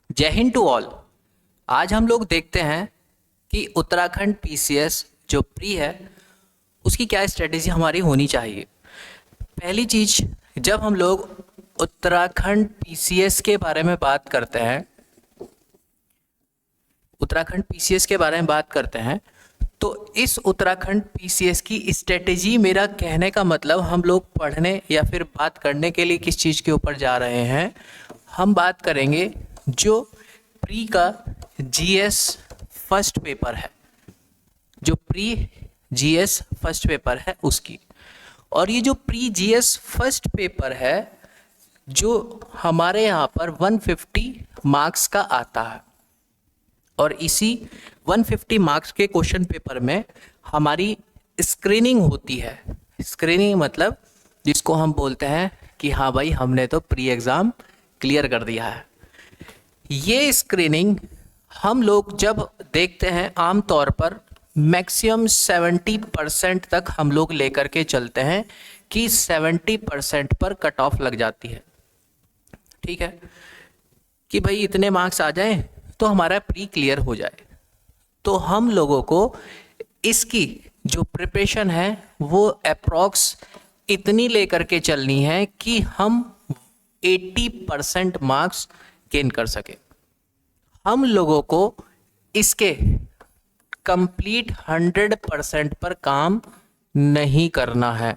जय Hind to all. आज हम लोग देखते हैं कि उत्तराखंड पीसीएस जो प्री है उसकी क्या स्ट्रेटेजी हमारी होनी चाहिए। पहली चीज, जब हम लोग उत्तराखंड पीसीएस के बारे में बात करते हैं तो इस उत्तराखंड पीसीएस की स्ट्रेटेजी, मेरा कहने का मतलब हम लोग पढ़ने या फिर बात करने के लिए किस चीज़ के ऊपर जा रहे हैं। हम बात करेंगे जो प्री का जीएस फर्स्ट पेपर है, जो प्री जीएस फर्स्ट पेपर है उसकी। और ये जो प्री जीएस फर्स्ट पेपर है जो हमारे यहाँ पर 150 मार्क्स का आता है, और इसी 150 मार्क्स के क्वेश्चन पेपर में हमारी स्क्रीनिंग होती है। स्क्रीनिंग मतलब जिसको हम बोलते हैं कि हाँ भाई, हमने तो प्री एग्ज़ाम क्लियर कर दिया है। ये स्क्रीनिंग हम लोग जब देखते हैं आम तौर पर मैक्सिमम 70% तक हम लोग लेकर के चलते हैं कि 70% पर कट ऑफ लग जाती है। ठीक है कि भाई इतने मार्क्स आ जाएं तो हमारा प्री क्लियर हो जाए। तो हम लोगों को इसकी जो प्रिपरेशन है वो अप्रॉक्स इतनी लेकर के चलनी है कि हम 80% मार्क्स गेन कर सके। हम लोगों को इसके कंप्लीट 100% पर काम नहीं करना है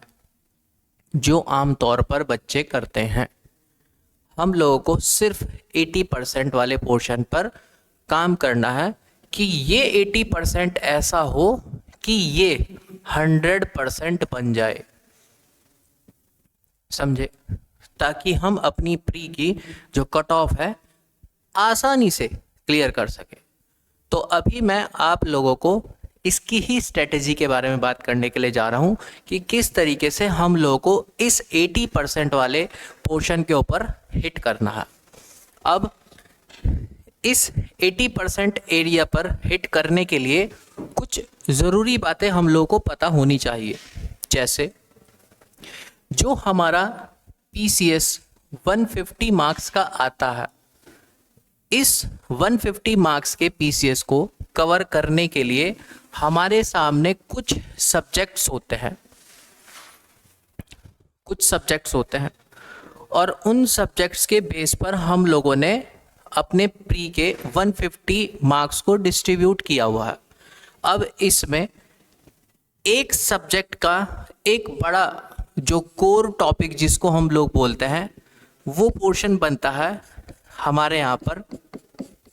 जो आम तौर पर बच्चे करते हैं। हम लोगों को सिर्फ 80% वाले पोर्शन पर काम करना है कि ये 80% ऐसा हो कि ये 100% बन जाए, समझे, ताकि हम अपनी प्री की जो कट ऑफ है आसानी से क्लियर कर सके। तो अभी मैं आप लोगों को इसकी ही स्ट्रेटेजी के बारे में बात करने के लिए जा रहा हूं कि किस तरीके से हम लोगों को इस 80% वाले पोर्शन के ऊपर हिट करना है। अब इस 80% एरिया पर हिट करने के लिए कुछ ज़रूरी बातें हम लोगों को पता होनी चाहिए। जैसे जो हमारा पीसीएस 150 मार्क्स का आता है, इस 150 मार्क्स के पीसीएस को कवर करने के लिए हमारे सामने कुछ सब्जेक्ट्स होते हैं और उन सब्जेक्ट्स के बेस पर हम लोगों ने अपने प्री के 150 मार्क्स को डिस्ट्रीब्यूट किया हुआ है। अब इसमें एक सब्जेक्ट का एक बड़ा जो कोर टॉपिक जिसको हम लोग बोलते हैं वो पोर्शन बनता है हमारे यहाँ पर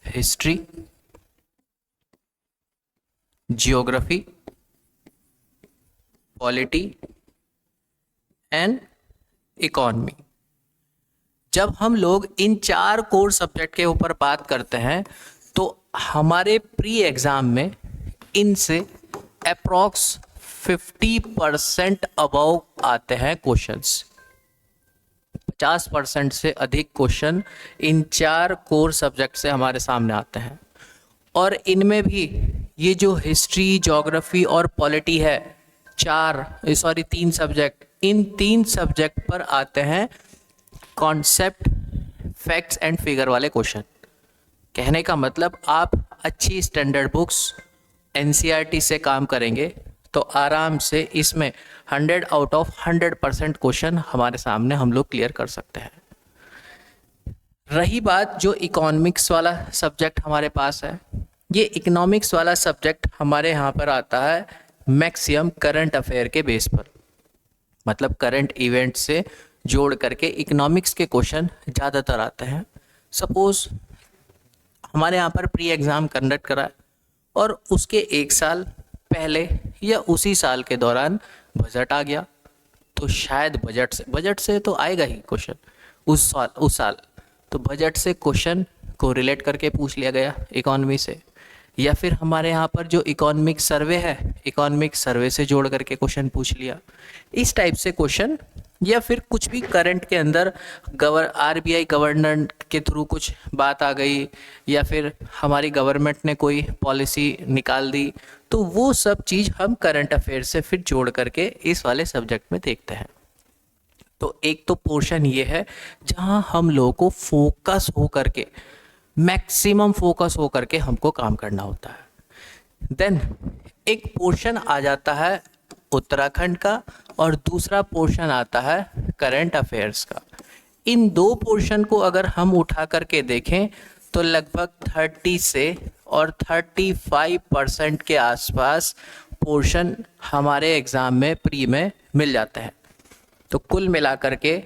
history, geography, polity and economy. जब हम लोग इन 4 कोर सब्जेक्ट के ऊपर बात करते हैं तो हमारे प्री एग्ज़ाम में इनसे अप्रॉक्स 50% अबव आते हैं क्वेश्चंस। 50% से अधिक क्वेश्चन इन 4 कोर सब्जेक्ट से हमारे सामने आते हैं। और इनमें भी ये जो हिस्ट्री, ज्योग्राफी और पॉलिटी है, 3 सब्जेक्ट, इन 3 सब्जेक्ट पर आते हैं कॉन्सेप्ट, फैक्ट्स एंड फिगर वाले क्वेश्चन। कहने का मतलब आप अच्छी स्टैंडर्ड बुक्स एनसीईआरटी से काम करेंगे तो आराम से इसमें 100 आउट ऑफ 100% क्वेश्चन हमारे सामने हम लोग क्लियर कर सकते हैं। रही बात जो इकोनॉमिक्स वाला सब्जेक्ट हमारे पास है, ये इकोनॉमिक्स वाला सब्जेक्ट हमारे यहाँ पर आता है मैक्सिमम करंट अफेयर के बेस पर, मतलब करंट इवेंट से जोड़ करके इकोनॉमिक्स के क्वेश्चन ज़्यादातर आते हैं। सपोज हमारे यहाँ पर प्री एग्ज़ाम कंडक्ट करा है और उसके 1 साल पहले या उसी साल के दौरान बजट आ गया, तो शायद बजट से तो आएगा ही क्वेश्चन उस साल, तो बजट से क्वेश्चन को रिलेट करके पूछ लिया गया इकोनॉमी से। या फिर हमारे यहाँ पर जो इकोनॉमिक सर्वे है, इकोनॉमिक सर्वे से जोड़ करके क्वेश्चन पूछ लिया, इस टाइप से क्वेश्चन। या फिर कुछ भी करंट के अंदर आरबीआई गवर्नर के थ्रू कुछ बात आ गई, या फिर हमारी गवर्नमेंट ने कोई पॉलिसी निकाल दी, तो वो सब चीज़ हम करंट अफेयर से फिर जोड़ करके इस वाले सब्जेक्ट में देखते हैं। तो एक तो पोर्शन ये है जहाँ हम लोगों को फोकस हो करके मैक्सिमम फोकस हो करके हमको काम करना होता है। देन एक पोर्शन आ जाता है उत्तराखंड का और दूसरा पोर्शन आता है करंट अफेयर्स का। इन दो पोर्शन को अगर हम उठा करके देखें तो लगभग 30 से और 35% के आसपास पोर्शन हमारे एग्ज़ाम में प्री में मिल जाते हैं। तो कुल मिलाकर के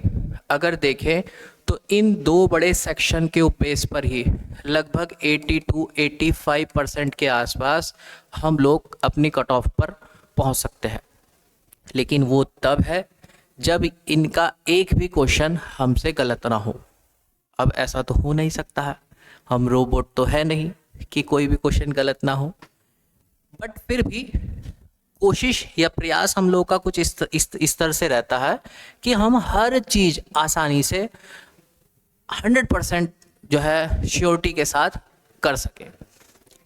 अगर देखें तो इन दो बड़े सेक्शन के बेस पर ही लगभग 80-85% के आसपास हम लोग अपनी कट ऑफ पर पहुंच सकते हैं। लेकिन वो तब है जब इनका एक भी क्वेश्चन हमसे गलत ना हो। अब ऐसा तो हो नहीं सकता है, हम रोबोट तो है नहीं कि कोई भी क्वेश्चन गलत ना हो, बट फिर भी कोशिश या प्रयास हम लोग का कुछ इस तरह से रहता है कि हम हर चीज़ आसानी से 100% जो है श्योरिटी के साथ कर सकें।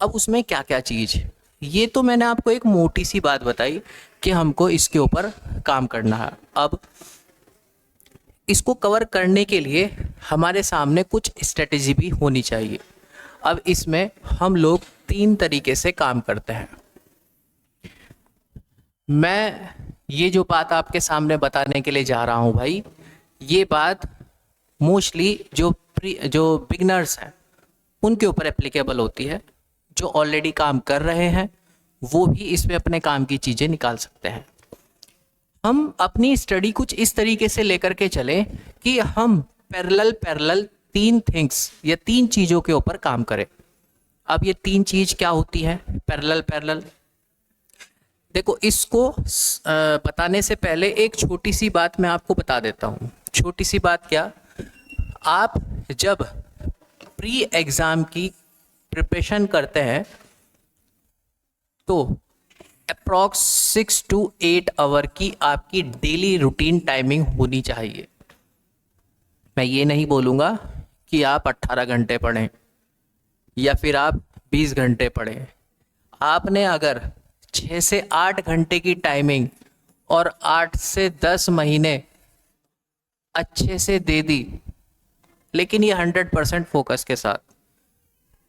अब उसमें क्या क्या चीज़, ये तो मैंने आपको एक मोटी सी बात बताई कि हमको इसके ऊपर काम करना है। अब इसको कवर करने के लिए हमारे सामने कुछ स्ट्रेटेजी भी होनी चाहिए। अब इसमें हम लोग 3 तरीके से काम करते हैं। मैं ये जो बात आपके सामने बताने के लिए जा रहा हूँ भाई, ये बात मोस्टली जो बिगनर्स हैं उनके ऊपर एप्लीकेबल होती है। जो ऑलरेडी काम कर रहे हैं वो भी इसमें अपने काम की चीज़ें निकाल सकते हैं। हम अपनी स्टडी कुछ इस तरीके से लेकर के चलें कि हम पैरेलल 3 थिंग्स या 3 चीज़ों के ऊपर काम करें। अब ये 3 चीज़ क्या होती हैं पैरेलल? देखो, इसको बताने से पहले एक छोटी सी बात मैं आपको बता देता हूँ। छोटी सी बात क्या, आप जब प्री एग्ज़ाम की प्रिपरेशन करते हैं तो अप्रॉक्स 6 to 8 आवर की आपकी डेली रूटीन टाइमिंग होनी चाहिए। मैं ये नहीं बोलूँगा कि आप 18 घंटे पढ़ें या फिर आप 20 घंटे पढ़ें। आपने अगर 6 से 8 घंटे की टाइमिंग और 8 से 10 महीने अच्छे से दे दी, लेकिन ये 100% फोकस के साथ,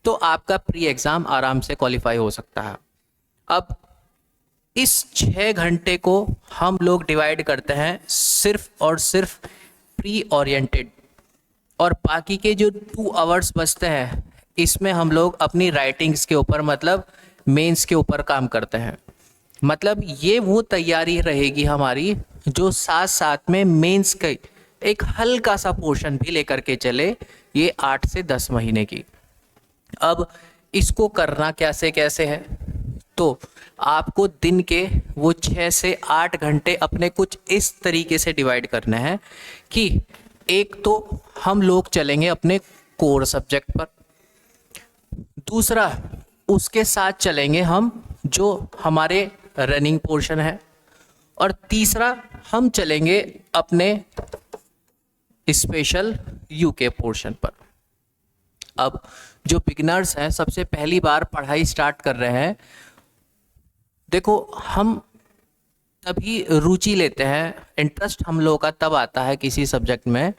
तो आपका प्री एग्ज़ाम आराम से क्वालिफाई हो सकता है। अब इस 6 घंटे को हम लोग डिवाइड करते हैं सिर्फ और सिर्फ प्री ओरिएंटेड, और बाकी के जो 2 आवर्स बचते हैं इसमें हम लोग अपनी राइटिंग्स के ऊपर, मतलब मेंस के ऊपर काम करते हैं। मतलब ये वो तैयारी रहेगी हमारी जो साथ साथ में मेंस का एक हल्का सा पोर्शन भी लेकर के चले, ये 8 से 10 महीने की। अब इसको करना कैसे है, तो आपको दिन के वो 6 से 8 घंटे अपने कुछ इस तरीके से डिवाइड करने हैं कि एक तो हम लोग चलेंगे अपने कोर सब्जेक्ट पर, दूसरा उसके साथ चलेंगे हम जो हमारे रनिंग पोर्शन है, और तीसरा हम चलेंगे अपने स्पेशल यूके पोर्शन पर। अब जो बिगिनर्स हैं, सबसे पहली बार पढ़ाई स्टार्ट कर रहे हैं, देखो हम तभी रुचि लेते हैं, इंटरेस्ट हम लोगों का तब आता है किसी सब्जेक्ट में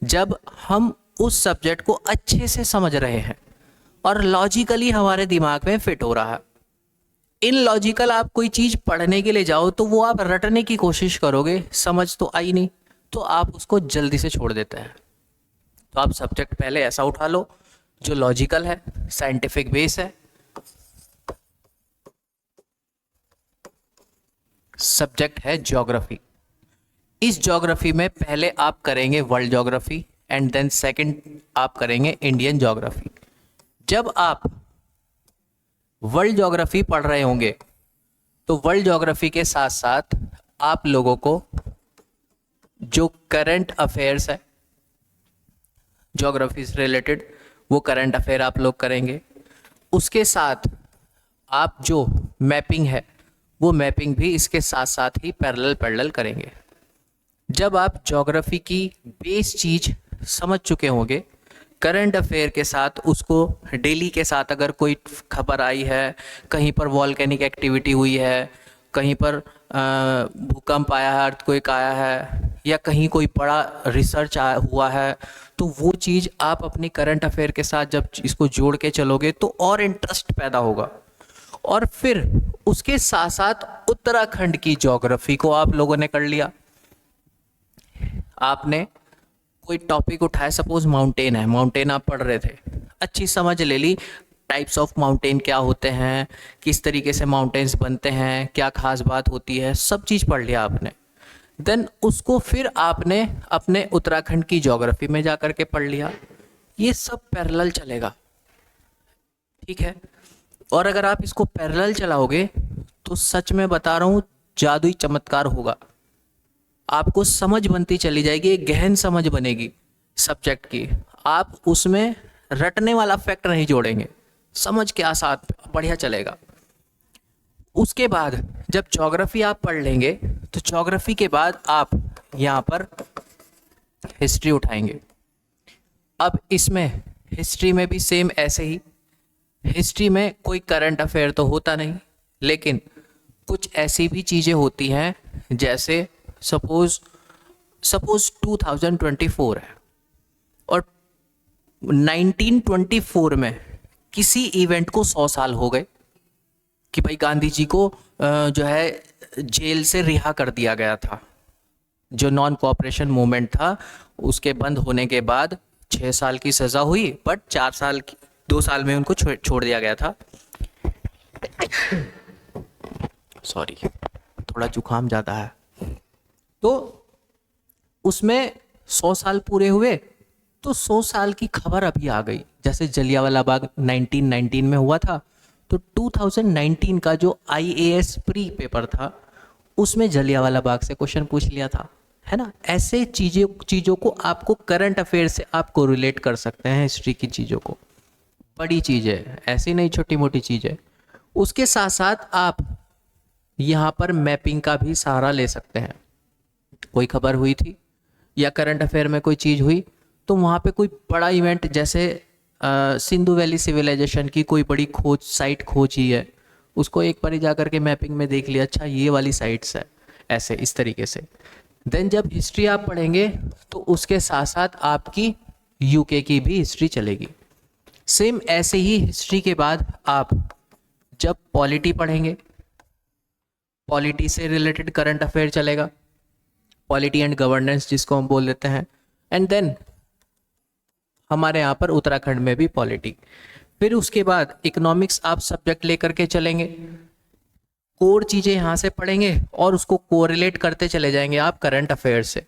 जब हम उस सब्जेक्ट को अच्छे से समझ रहे हैं और लॉजिकली हमारे दिमाग में फिट हो रहा है। इन लॉजिकल आप कोई चीज़ पढ़ने के लिए जाओ तो वो आप रटने की कोशिश करोगे, समझ तो आई नहीं, तो आप उसको जल्दी से छोड़ देते हैं। तो आप सब्जेक्ट पहले ऐसा उठा लो जो लॉजिकल है, साइंटिफिक बेस है। सब्जेक्ट है ज्योग्राफी। इस ज्योग्राफी में पहले आप करेंगे world geography and then second आप करेंगे इंडियन ज्योग्राफी। जब आप वर्ल्ड ज्योग्राफी पढ़ रहे होंगे तो वर्ल्ड ज्योग्राफी के साथ साथ आप लोगों को जो करंट अफेयर्स है ज्योग्राफी से रिलेटेड, वो करंट अफेयर आप लोग करेंगे। उसके साथ आप जो मैपिंग है वो मैपिंग भी इसके साथ साथ ही पैरेलल करेंगे। जब आप ज्योग्राफी की बेस चीज़ समझ चुके होंगे, करंट अफेयर के साथ उसको डेली के साथ अगर कोई खबर आई है, कहीं पर वॉल्केनिक एक्टिविटी हुई है, कहीं पर भूकंप आया है, अर्थक्वेक आया है, या कहीं कोई बड़ा रिसर्च हुआ है, तो वो चीज़ आप अपनी करंट अफेयर के साथ जब इसको जोड़ के चलोगे तो और इंटरेस्ट पैदा होगा। और फिर उसके साथ साथ उत्तराखंड की ज्योग्राफी को आप लोगों ने कर लिया। आपने कोई टॉपिक उठाया, सपोज माउंटेन है, माउंटेन आप पढ़ रहे थे, अच्छी समझ ले ली, टाइप्स ऑफ माउंटेन क्या होते हैं, किस तरीके से माउंटेन्स बनते हैं, क्या खास बात होती है, सब चीज़ पढ़ लिया आपने। देन उसको फिर आपने अपने उत्तराखंड की ज्योग्राफी में जा कर के पढ़ लिया। ये सब पैरेलल चलेगा, ठीक है। और अगर आप इसको पैरेलल चलाओगे तो सच में बता रहा हूँ जादुई चमत्कार होगा। आपको समझ बनती चली जाएगी, एक गहन समझ बनेगी सब्जेक्ट की। आप उसमें रटने वाला फैक्ट नहीं जोड़ेंगे, समझ के साथ बढ़िया चलेगा। उसके बाद जब ज्योग्राफी आप पढ़ लेंगे तो ज्योग्राफी के बाद आप यहाँ पर हिस्ट्री उठाएंगे। अब इसमें हिस्ट्री में भी सेम ऐसे ही, हिस्ट्री में कोई करंट अफेयर तो होता नहीं, लेकिन कुछ ऐसी भी चीज़ें होती हैं, जैसे सपोज 2024 है और 1924 में किसी इवेंट को 100 साल हो गए कि भाई गांधी जी को जो है जेल से रिहा कर दिया गया था। जो नॉन कोऑपरेशन मूवमेंट था उसके बंद होने के बाद 6 साल की सज़ा हुई, बट 2 साल में उनको छोड़ दिया गया था। सॉरी, थोड़ा जुकाम ज़्यादा है। तो उसमें 100 साल पूरे हुए तो 100 साल की खबर अभी आ गई। जैसे जलियांवाला बाग 1919 में हुआ था, तो 2019 का जो IAS प्री पेपर था उसमें जलियांवाला बाग से क्वेश्चन पूछ लिया था, है ना। ऐसे चीज़ों को आपको करंट अफेयर से आप कोरिलेट कर सकते हैं, हिस्ट्री की चीज़ों को। बड़ी चीज़ है, ऐसी नहीं छोटी मोटी चीज़ है। उसके साथ साथ आप यहाँ पर मैपिंग का भी सहारा ले सकते हैं। कोई खबर हुई थी या करंट अफेयर में कोई चीज़ हुई, तो वहाँ पे कोई बड़ा इवेंट, जैसे सिंधु वैली सिविलाइजेशन की कोई बड़ी साइट खोजी है, उसको एक बार ही जा कर के मैपिंग में देख लिया, अच्छा ये वाली साइट्स है, ऐसे इस तरीके से। देन जब हिस्ट्री आप पढ़ेंगे तो उसके साथ साथ आपकी यूके की भी हिस्ट्री चलेगी। सेम ऐसे ही हिस्ट्री के बाद आप जब पॉलिटी पढ़ेंगे, पॉलिटी से रिलेटेड करंट अफेयर चलेगा, पॉलिटी एंड गवर्नेंस जिसको हम बोल देते हैं। एंड देन हमारे यहाँ पर उत्तराखंड में भी पॉलिटी। फिर उसके बाद इकोनॉमिक्स आप सब्जेक्ट लेकर के चलेंगे, कोर चीज़ें यहाँ से पढ़ेंगे और उसको कोरिलेट करते चले जाएंगे आप करंट अफेयर से।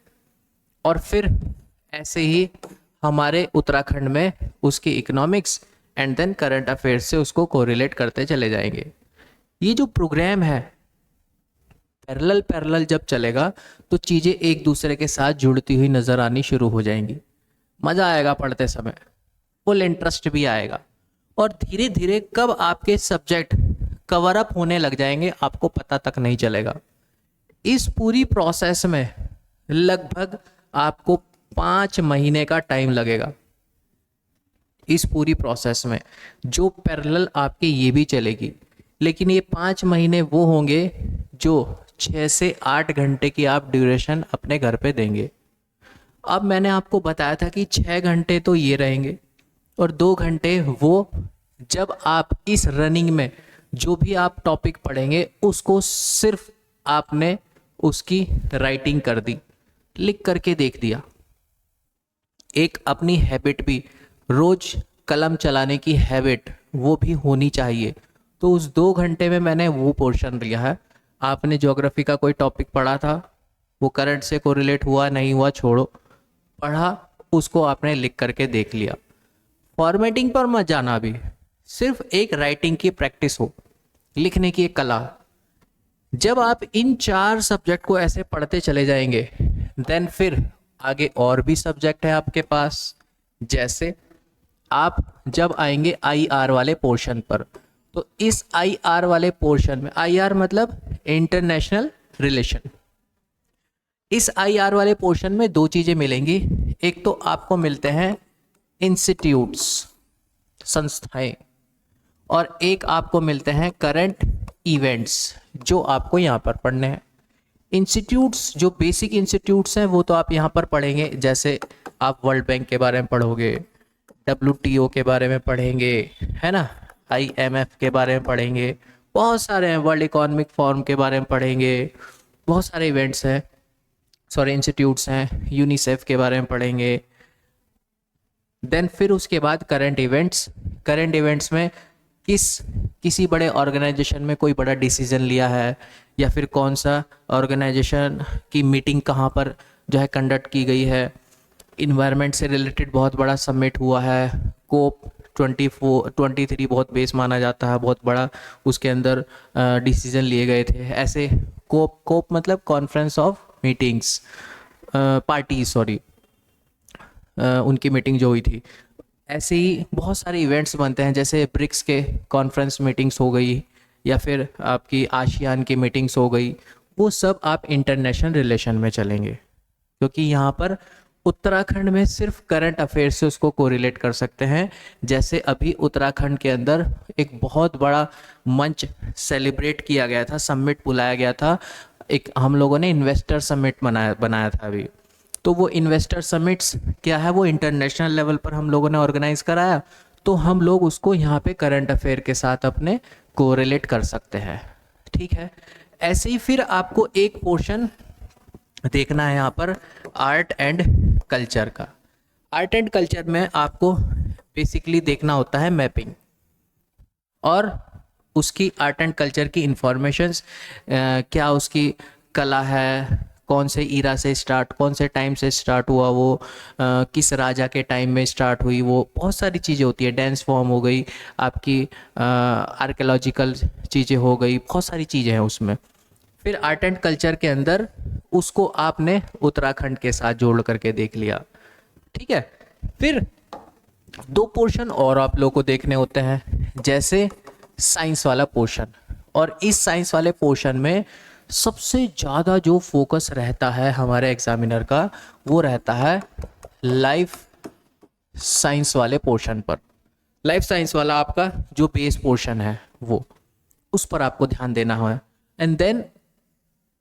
और फिर ऐसे ही हमारे उत्तराखंड में उसकी economics and then current affair से उसको कोरिलेट करते चले जाएंगे। ये जो प्रोग्राम है पैरेलल जब चलेगा तो चीज़ें एक दूसरे के साथ जुड़ती हुई नज़र आनी शुरू हो जाएंगी। मज़ा आएगा पढ़ते समय, फुल इंटरेस्ट भी आएगा, और धीरे धीरे कब आपके सब्जेक्ट कवर अप होने लग जाएंगे आपको पता तक नहीं चलेगा। इस पूरी प्रोसेस में लगभग आपको 5 महीने का टाइम लगेगा। इस पूरी प्रोसेस में जो पैरेलल आपके ये भी चलेगी, लेकिन ये 5 महीने वो होंगे जो 6 से 8 घंटे की आप ड्यूरेशन अपने घर पे देंगे। अब मैंने आपको बताया था कि 6 घंटे तो ये रहेंगे और 2 घंटे वो जब आप इस रनिंग में जो भी आप टॉपिक पढ़ेंगे उसको सिर्फ आपने उसकी राइटिंग कर दी, लिख करके देख दिया। एक अपनी हैबिट भी, रोज कलम चलाने की हैबिट वो भी होनी चाहिए। तो उस 2 घंटे में मैंने वो पोर्शन लिया है। आपने ज्योग्राफी का कोई टॉपिक पढ़ा था, वो करंट से कोरिलेट हुआ नहीं हुआ छोड़ो, पढ़ा, उसको आपने लिख करके देख लिया। फॉर्मेटिंग पर मत जाना, अभी सिर्फ एक राइटिंग की प्रैक्टिस हो, लिखने की एक कला। जब आप इन 4 सब्जेक्ट को ऐसे पढ़ते चले जाएंगे, देन फिर आगे और भी सब्जेक्ट है आपके पास। जैसे आप जब आएंगे IR वाले पोर्शन पर, तो इस IR वाले पोर्शन में, IR मतलब इंटरनेशनल रिलेशन, इस IR वाले पोर्शन में 2 चीज़ें मिलेंगी। एक तो आपको मिलते हैं इंस्टीट्यूट्स, संस्थाएं, और एक आपको मिलते हैं करंट इवेंट्स जो आपको यहाँ पर पढ़ने हैं। इंस्टीट्यूट्स, जो बेसिक इंस्टीट्यूट्स हैं वो तो आप यहाँ पर पढ़ेंगे, जैसे आप वर्ल्ड बैंक के बारे में पढ़ोगे, WTO के बारे में पढ़ेंगे, है ना, IMF के बारे में पढ़ेंगे, बहुत सारे हैं, वर्ल्ड इकोनॉमिक फोरम के बारे में पढ़ेंगे, बहुत सारे इवेंट्स हैं, सॉरी इंस्टीट्यूट्स हैं, यूनिसेफ के बारे में पढ़ेंगे। देन फिर उसके बाद करंट इवेंट्स। करंट इवेंट्स में किसी बड़े ऑर्गेनाइजेशन में कोई बड़ा डिसीजन लिया है, या फिर कौन सा ऑर्गेनाइजेशन की मीटिंग कहाँ पर जो है कंडक्ट की गई है। इन्वायरमेंट से रिलेटेड बहुत बड़ा समिट हुआ है, COP23 बहुत बेस माना जाता है, बहुत बड़ा, उसके अंदर डिसीजन लिए गए थे। ऐसे कोप मतलब conference of meetings, party, sorry, उनकी मीटिंग जो हुई थी। ऐसे ही बहुत सारे इवेंट्स बनते हैं, जैसे ब्रिक्स के कॉन्फ्रेंस मीटिंग्स हो गई, या फिर आपकी आशियान की मीटिंग्स हो गई। वो सब आप इंटरनेशनल रिलेशन में चलेंगे, क्योंकि यहाँ पर उत्तराखंड में सिर्फ करंट अफेयर से उसको कोरिलेट कर सकते हैं। जैसे अभी उत्तराखंड के अंदर एक बहुत बड़ा मंच सेलिब्रेट किया गया था, समिट बुलाया गया था, एक हम लोगों ने इन्वेस्टर समिट बनाया था अभी। तो वो इन्वेस्टर समिट्स क्या है, वो इंटरनेशनल लेवल पर हम लोगों ने ऑर्गेनाइज कराया, तो हम लोग उसको यहाँ पे करंट अफेयर के साथ अपने कोरिलेट कर सकते हैं। ठीक है, ऐसे ही फिर आपको एक पोर्शन देखना है यहाँ पर आर्ट एंड कल्चर का। आर्ट एंड कल्चर में आपको बेसिकली देखना होता है मैपिंग, और उसकी आर्ट एंड कल्चर की इंफॉर्मेशंस, क्या उसकी कला है, कौन से ईरा से स्टार्ट, कौन से टाइम से स्टार्ट हुआ वो, किस राजा के टाइम में स्टार्ट हुई, वो बहुत सारी चीज़ें होती है। डांस फॉर्म हो गई आपकी, आर्कियोलॉजिकल चीज़ें हो गई, बहुत सारी चीज़ें हैं उसमें। फिर आर्ट एंड कल्चर के अंदर उसको आपने उत्तराखंड के साथ जोड़ करके देख लिया। ठीक है, फिर दो पोर्शन और आप लोगों को देखने होते हैं, जैसे साइंस वाला पोर्शन। और इस साइंस वाले पोर्शन में सबसे ज़्यादा जो फोकस रहता है हमारे एग्जामिनर का, वो रहता है लाइफ साइंस वाले पोर्शन पर। लाइफ साइंस वाला आपका जो बेस पोर्शन है वो, उस पर आपको ध्यान देना है। एंड देन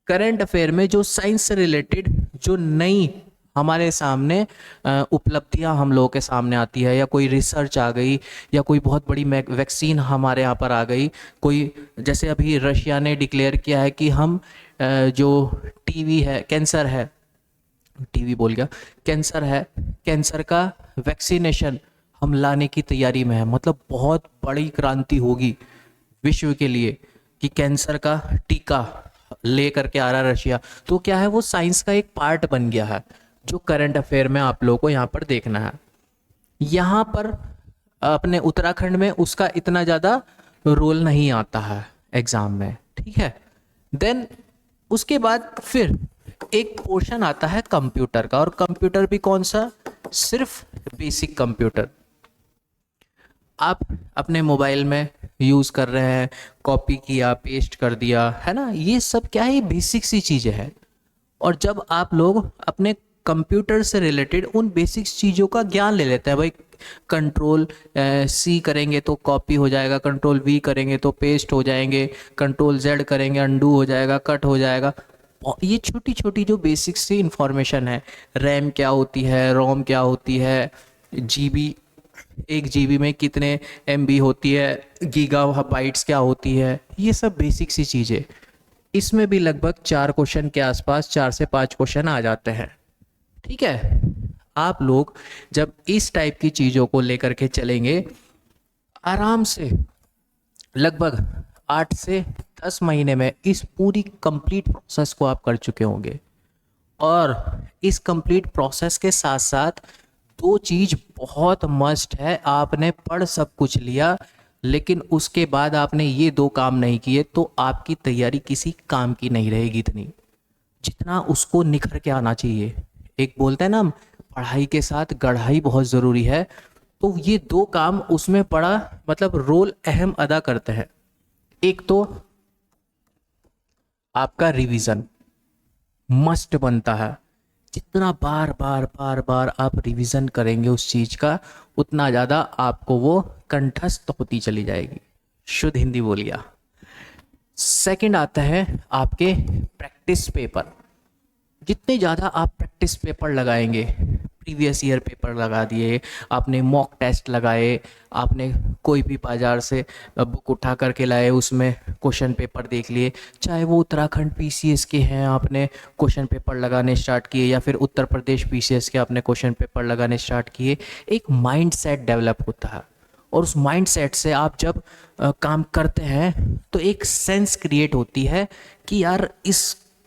करंट अफेयर में जो साइंस से रिलेटेड जो नई हमारे सामने उपलब्धियां हम लोगों के सामने आती है, या कोई रिसर्च आ गई, या कोई बहुत बड़ी वैक्सीन हमारे यहाँ पर आ गई, कोई जैसे अभी रशिया ने डिक्लेयर किया है कि हम जो टीवी है, कैंसर है, टीवी बोल गया, कैंसर है, कैंसर का वैक्सीनेशन हम लाने की तैयारी में है। मतलब बहुत बड़ी क्रांति होगी विश्व के लिए कि कैंसर का टीका ले करके आ रहा है रशिया। तो क्या है, वो साइंस का एक पार्ट बन गया है, जो करंट अफेयर में आप लोगों को यहाँ पर देखना है। यहाँ पर अपने उत्तराखंड में उसका इतना ज़्यादा रोल नहीं आता है एग्जाम में। ठीक है, देन उसके बाद फिर एक पोर्शन आता है कंप्यूटर का, और कंप्यूटर भी कौन सा, सिर्फ बेसिक कंप्यूटर। आप अपने मोबाइल में यूज़ कर रहे हैं, कॉपी किया, पेस्ट कर दिया, है ना, ये सब क्या है, ये बेसिक सी चीज़ें हैं। और जब आप लोग अपने कंप्यूटर से रिलेटेड उन बेसिक चीज़ों का ज्ञान ले लेते हैं, भाई कंट्रोल C करेंगे तो कॉपी हो जाएगा, कंट्रोल V करेंगे तो पेस्ट हो जाएंगे, कंट्रोल Z करेंगे अंडू हो जाएगा, कट हो जाएगा। ये छोटी छोटी जो बेसिक सी इंफॉर्मेशन है, रैम क्या होती है, रोम क्या होती है, GB, 1 GB में कितने MB होती है, गीगाबाइट्स क्या होती है, ये सब बेसिक सी चीज़ें। इसमें भी लगभग 4 क्वेश्चन के आसपास, 4 से 5 क्वेश्चन आ जाते हैं। ठीक है, आप लोग जब इस टाइप की चीज़ों को लेकर के चलेंगे, आराम से लगभग 8 से 10 महीने में इस पूरी कंप्लीट प्रोसेस को आप कर चुके होंगे। और इस कंप्लीट प्रोसेस के साथ साथ 2 चीज़ बहुत मस्ट है, आपने पढ़ सब कुछ लिया, लेकिन उसके बाद आपने ये 2 काम नहीं किए, तो आपकी तैयारी किसी काम की नहीं रहेगी इतनी जितना उसको निखर के आना चाहिए। एक बोलते हैं ना, पढ़ाई के साथ गढ़ाई बहुत ज़रूरी है, तो ये 2 काम उसमें पड़ा मतलब रोल अहम अदा करते हैं। एक तो आपका रिवीजन मस्ट बनता है, जितना बार बार बार बार आप रिवीजन करेंगे उस चीज़ का, उतना ज़्यादा आपको वो कंठस्थ होती चली जाएगी। शुद्ध हिंदी बोलिए। सेकंड आता है आपके प्रैक्टिस पेपर, जितने ज़्यादा आप प्रैक्टिस पेपर लगाएंगे, प्रीवियस ईयर पेपर लगा दिए, आपने मॉक टेस्ट लगाए, आपने कोई भी बाज़ार से बुक उठा करके लाए, उसमें क्वेश्चन पेपर देख लिए, चाहे वो उत्तराखंड पीसीएस के हैं, आपने क्वेश्चन पेपर लगाने स्टार्ट किए, या फिर उत्तर प्रदेश पीसीएस के आपने क्वेश्चन पेपर लगाने स्टार्ट किए, एक माइंड सेट डेवलप होता है। और उस माइंड सेट से आप जब काम करते हैं तो एक सेंस क्रिएट होती है कि यार इस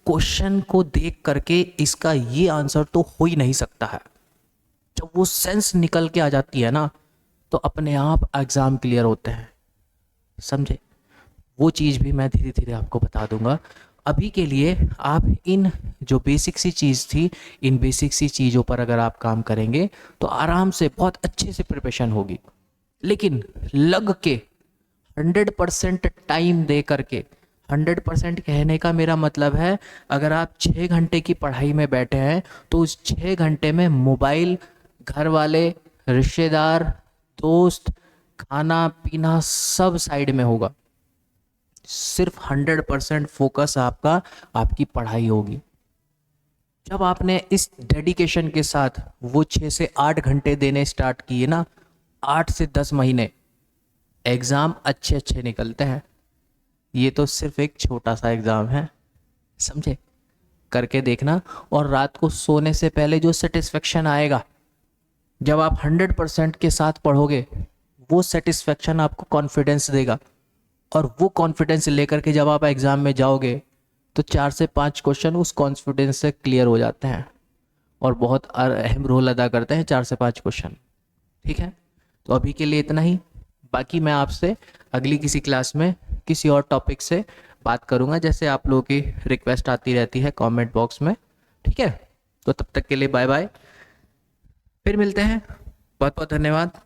क्वेश्चन को देख करके इसका ये आंसर तो हो ही नहीं सकता है। जब वो सेंस निकल के आ जाती है ना, तो अपने आप एग्ज़ाम क्लियर होते हैं, समझे। वो चीज़ भी मैं धीरे धीरे आपको बता दूंगा। अभी के लिए आप इन जो बेसिक सी चीज़ थी, इन बेसिक सी चीज़ों पर अगर आप काम करेंगे तो आराम से बहुत अच्छे से प्रिपरेशन होगी। लेकिन लग के 100% टाइम दे करके, 100% कहने का मेरा मतलब है, अगर आप 6 घंटे की पढ़ाई में बैठे हैं तो उस 6 घंटे में मोबाइल, घर वाले, रिश्तेदार, दोस्त, खाना पीना सब साइड में होगा। सिर्फ 100% फोकस आपका आपकी पढ़ाई होगी। जब आपने इस डेडिकेशन के साथ वो 6 से 8 घंटे देने स्टार्ट किए ना, 8 से 10 महीने, एग्ज़ाम अच्छे अच्छे निकलते हैं। ये तो सिर्फ एक छोटा सा एग्ज़ाम है, समझे। करके देखना। और रात को सोने से पहले जो सेटिस्फेक्शन आएगा जब आप 100% के साथ पढ़ोगे, वो सेटिस्फेक्शन आपको कॉन्फिडेंस देगा। और वो कॉन्फिडेंस लेकर के जब आप एग्ज़ाम में जाओगे तो 4 से 5 क्वेश्चन उस कॉन्फिडेंस से क्लियर हो जाते हैं और बहुत अहम रोल अदा करते हैं 4 से 5 क्वेश्चन। ठीक है, तो अभी के लिए इतना ही। बाकी मैं आपसे अगली किसी क्लास में किसी और टॉपिक से बात करूंगा, जैसे आप लोगों की रिक्वेस्ट आती रहती है कमेंट बॉक्स में। ठीक है, तो तब तक के लिए बाय बाय, फिर मिलते हैं। बहुत बहुत धन्यवाद।